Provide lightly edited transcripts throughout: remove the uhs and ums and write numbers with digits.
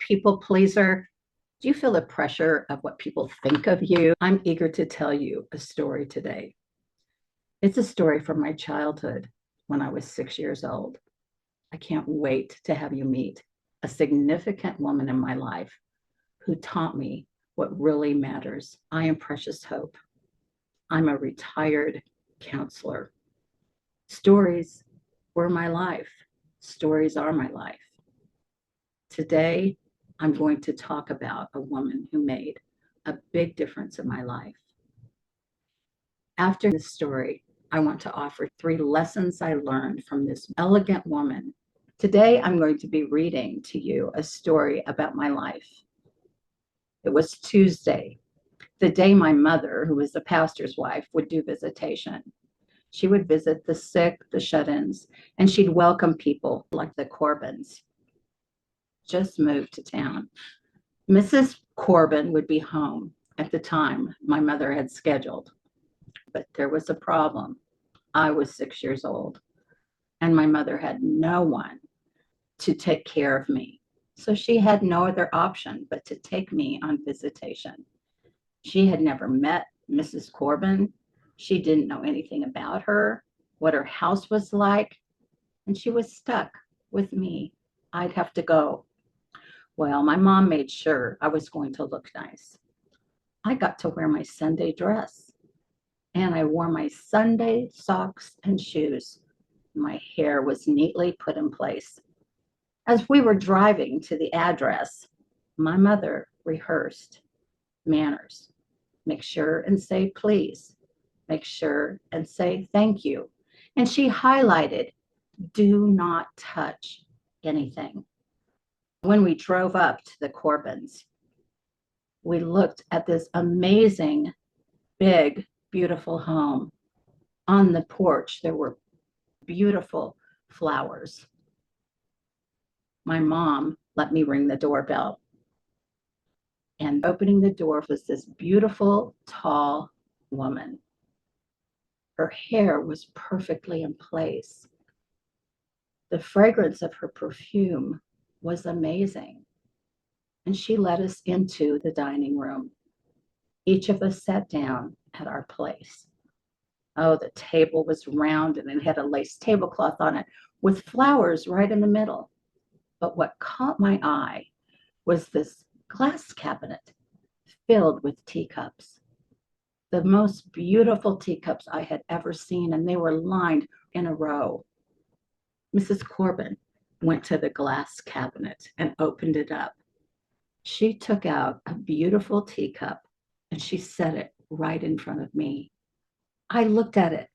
people pleaser? Do you feel the pressure of what people think of you? I'm eager to tell you a story today. It's a story from my childhood when I was 6 years old. I can't wait to have you meet a significant woman in my life who taught me what really matters. I am Precious Hope. I'm a retired counselor. Stories were my life. Stories are my life. Today, I'm going to talk about a woman who made a big difference in my life. After this story, I want to offer 3 lessons I learned from this elegant woman. Today, I'm going to be reading to you a story about my life. It was Tuesday, the day my mother, who was the pastor's wife, would do visitation. She would visit the sick, the shut-ins, and she'd welcome people like the Corbins. Just moved to town. Mrs. Corbin would be home at the time my mother had scheduled, but there was a problem. I was 6 years old, and my mother had no one to take care of me. So she had no other option but to take me on visitation. She had never met Mrs. Corbin. She didn't know anything about her, what her house was like, and she was stuck with me. I'd have to go. Well, my mom made sure I was going to look nice. I got to wear my Sunday dress, and I wore my Sunday socks and shoes. My hair was neatly put in place. As we were driving to the address, my mother rehearsed manners. Make sure and say please. Make sure and say thank you. And she highlighted, do not touch anything. When we drove up to the Corbins, we looked at this amazing, big, beautiful home. On the porch, there were beautiful flowers. My mom let me ring the doorbell. And opening the door was this beautiful, tall woman. Her hair was perfectly in place. The fragrance of her perfume was amazing. And she led us into the dining room. Each of us sat down at our place. Oh, the table was round and it had a lace tablecloth on it with flowers right in the middle. But what caught my eye was this glass cabinet filled with teacups. The most beautiful teacups I had ever seen, and they were lined in a row. Mrs. Corbin went to the glass cabinet and opened it up. She took out a beautiful teacup and she set it right in front of me. I looked at it.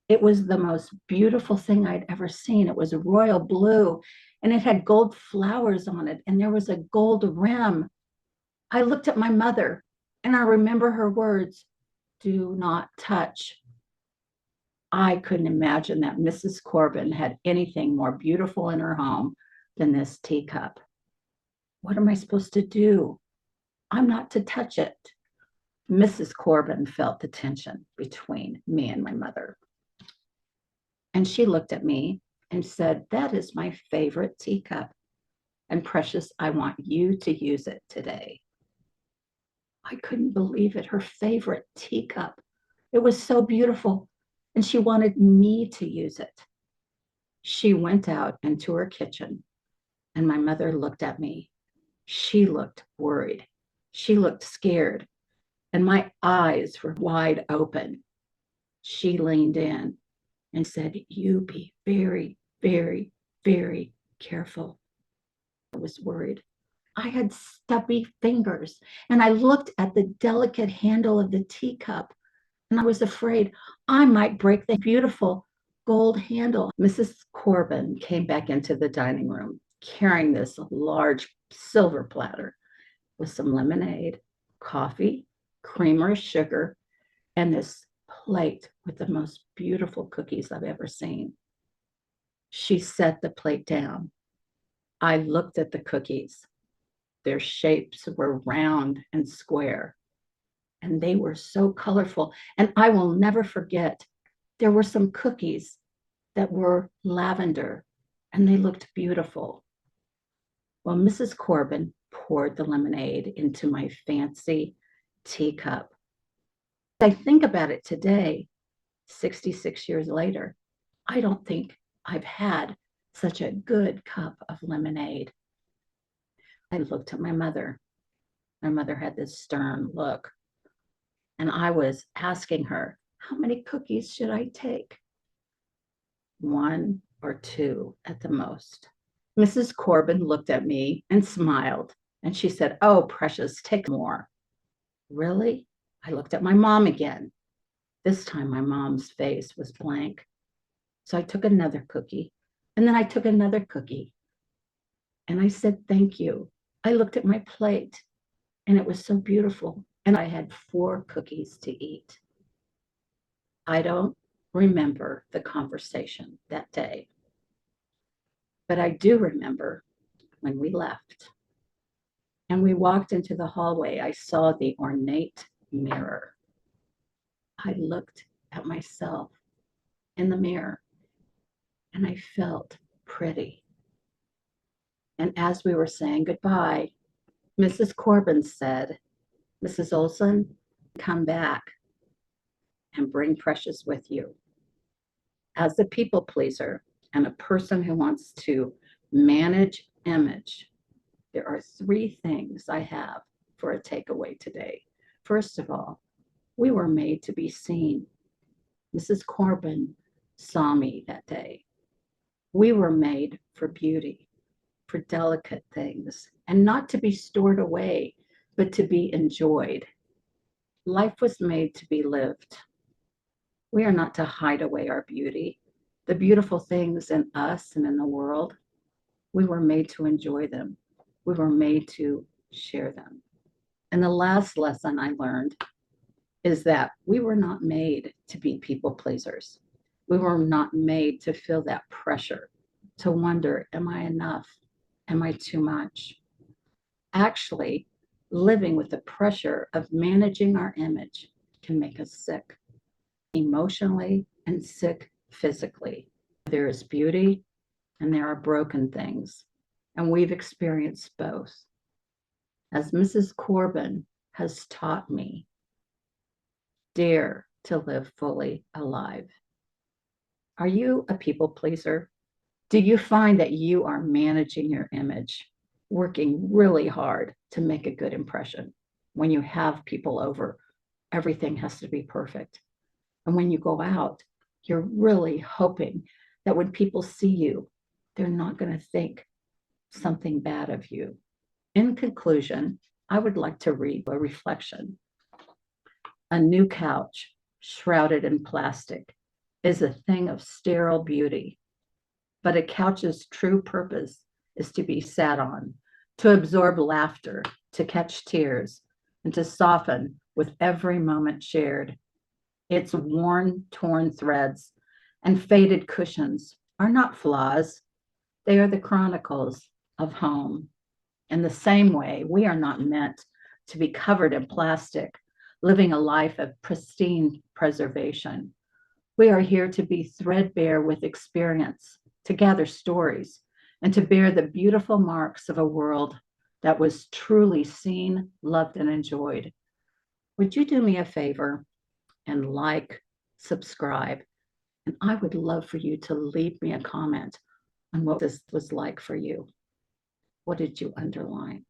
It was the most beautiful thing I'd ever seen. It was royal blue and it had gold flowers on it and there was a gold rim. I looked at my mother and I remember her words, do not touch. I couldn't imagine that Mrs. Corbin had anything more beautiful in her home than this teacup. What am I supposed to do? I'm not to touch it. Mrs. Corbin felt the tension between me and my mother. And she looked at me and said, that is my favorite teacup. And Precious, I want you to use it today. I couldn't believe it. Her favorite teacup. It was so beautiful. And she wanted me to use it. She went out into her kitchen and my mother looked at me. She looked worried. She looked scared. And my eyes were wide open. She leaned in and said, you be very, very, very careful. I was worried. I had stubby fingers and I looked at the delicate handle of the teacup and I was afraid I might break the beautiful gold handle. Mrs. Corbin came back into the dining room carrying this large silver platter with some lemonade, coffee, creamer, sugar, and this plate with the most beautiful cookies I've ever seen. She set the plate down. I looked at the cookies. Their shapes were round and square, and they were so colorful. And I will never forget, there were some cookies that were lavender, and they looked beautiful. Well, Mrs. Corbin poured the lemonade into my fancy teacup. I think about it today, 66 years later. I don't think I've had such a good cup of lemonade. I looked at my mother. My mother had this stern look, and I was asking her, how many cookies should I take? One or two at the most. Mrs. Corbin looked at me and smiled, and she said, oh, precious, take more. Really? I looked at my mom again. This time my mom's face was blank. So I took another cookie, and then I took another cookie. And I said, thank you. I looked at my plate, and it was so beautiful. And I had 4 cookies to eat. I don't remember the conversation that day, but I do remember when we left and we walked into the hallway, I saw the ornate mirror. I looked at myself in the mirror and I felt pretty. And as we were saying goodbye, Mrs. Corbin said, Mrs. Olson, come back and bring Precious with you. As a people pleaser and a person who wants to manage image, there are 3 things I have for a takeaway today. First of all, we were made to be seen. Mrs. Corbin saw me that day. We were made for beauty, for delicate things, and not to be stored away, but to be enjoyed. Life was made to be lived. We are not to hide away our beauty. The beautiful things in us and in the world, we were made to enjoy them. We were made to share them. And the last lesson I learned is that we were not made to be people pleasers. We were not made to feel that pressure, to wonder, am I enough? Am I too much? Actually, living with the pressure of managing our image can make us sick emotionally and sick physically. There is beauty and there are broken things, and we've experienced both. As Mrs. Corbin has taught me, dare to live fully alive. Are you a people pleaser? Do you find that you are managing your image, working really hard to make a good impression? When you have people over, everything has to be perfect. And when you go out, you're really hoping that when people see you, they're not going to think something bad of you. In conclusion, I would like to read a reflection. A new couch, shrouded in plastic, is a thing of sterile beauty, but a couch's true purpose is to be sat on, to absorb laughter, to catch tears, and to soften with every moment shared. Its worn, torn threads and faded cushions are not flaws. They are the chronicles of home. In the same way, we are not meant to be covered in plastic, living a life of pristine preservation. We are here to be threadbare with experience, to gather stories, and to bear the beautiful marks of a world that was truly seen, loved, and enjoyed. Would you do me a favor and like, subscribe? And I would love for you to leave me a comment on what this was like for you. What did you underline?